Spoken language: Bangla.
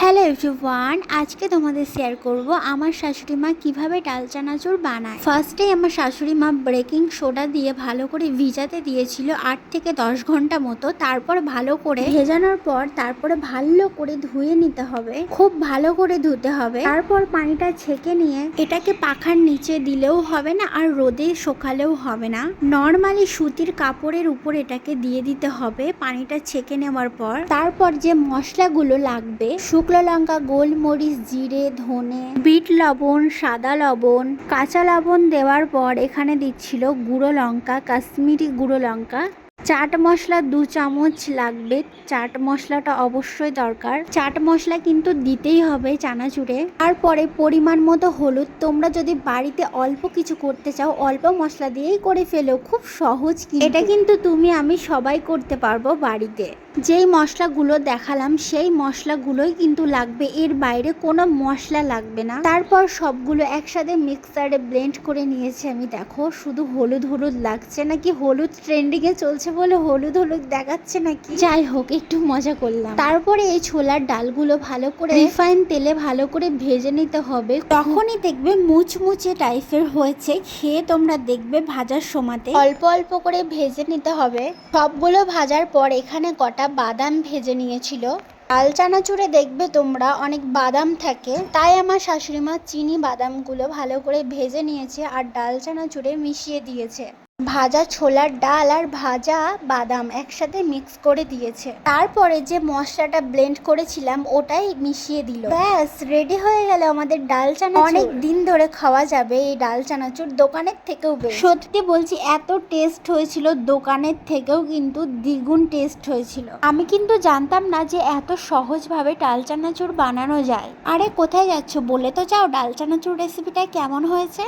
হ্যালো এভরিওয়ান, আজকে তোমাদের শেয়ার করব আমার শাশুড়ি মা কীভাবে ডাল চানাচুর বানায়। ফার্স্টে আমার শাশুড়ি মা বেকিং সোডা দিয়ে ভালো করে ভিজাতে দিয়েছিল 8 থেকে 10 ঘন্টা মতো। তারপর ভালো করে ভেজানোর পর তারপরে ভালো করে ধুয়ে নিতে হবে, খুব ভালো করে ধুতে হবে। তারপর পানিটা ছেঁকে নিয়ে এটাকে পাখার নিচে দিলেও হবে না আর রোদে শুকালেও হবে না, নর্মালি সুতির কাপড়ের উপর এটাকে দিয়ে দিতে হবে পানিটা ছেঁকে নেওয়ার পর। তারপর যে মশলাগুলো লাগবে, শুকনো লঙ্কা, গোলমরিচ, জিরে, ধনে, বিট লবণ, সাদা লবণ, কাঁচা লবণ দেওয়ার পর এখানে দিচ্ছিল গুঁড়ো লঙ্কা, কাশ্মীরি গুঁড়ো লঙ্কা, চাট মশলা 2 চামচ লাগবে। চাট মশলাটা অবশ্যই দরকার, চাট মশলা কিন্তু দিতেই হবে চানাচুরে। তারপরে পরিমাণ মতো হলুদ। তোমরা যদি বাড়িতে অল্প কিছু করতে চাও অল্প মশলা দিয়েই করে ফেলো, খুব সহজ। এটা কিন্তু তুমি আমি সবাই করতে পারবো বাড়িতে। যেই মশলাগুলো দেখালাম সেই মশলাগুলোই কিন্তু লাগবে, এর বাইরে কোনো মশলা লাগবে না। তারপর সবগুলো একসাথে মিক্সারে ব্লেন্ড করে নিয়েছি আমি। দেখো শুধু হলুদ হলুদ লাগছে, নাকি হলুদ ট্রেন্ডিং এ চলছে বলে হলুদ হলুদ দেখাচ্ছে নাকি, যাই হোক একটু মজা করলাম। তারপরে এই ছোলার ডালগুলো ভালো করে রিফাইন তেলে ভালো করে ভেজে নিতে হবে, তখনই দেখবে মুচমুচে টাইপের হয়েছে। খেয়ে তোমরা দেখবে ভাজার সময়তে অল্প অল্প করে ভেজে নিতে হবে। সবগুলো ভাজার পর এখানে কটা বাদাম ভেজে নিয়েছিল। ডাল চানাচুরে দেখবে তোমরা অনেক বাদাম থাকে, তাই আমার শাশুড়ি মা চিনি বাদামগুলো ভালো করে ভেজে নিয়েছে আর ডাল চানাচুরে মিশিয়ে দিয়েছে। ভাজা ছোলার ডাল আর ভাজা বাদাম একসাথে মিক্স করে দিয়েছে। তারপরে যে মশলাটা ব্লেন্ড করেছিলাম ওটাই মিশিয়ে দিল। ব্যাস রেডি হয়ে গেল আমাদের ডাল চানাচুর। অনেক দিন ধরে খাওয়া যাবে এই ডাল চানাচুর, দোকানের থেকেও বেশি। সত্যি বলছি, এত টেস্ট হয়েছিল, দোকানের থেকেও কিন্তু দ্বিগুণ টেস্ট হয়েছিল। আমি কিন্তু জানতাম না যে এত সহজভাবে ডাল চানাচুর বানানো যায়। আরে কোথায় যাচ্ছ, বলে তো যাও ডাল চানাচুর রেসিপিটা কেমন হয়েছে।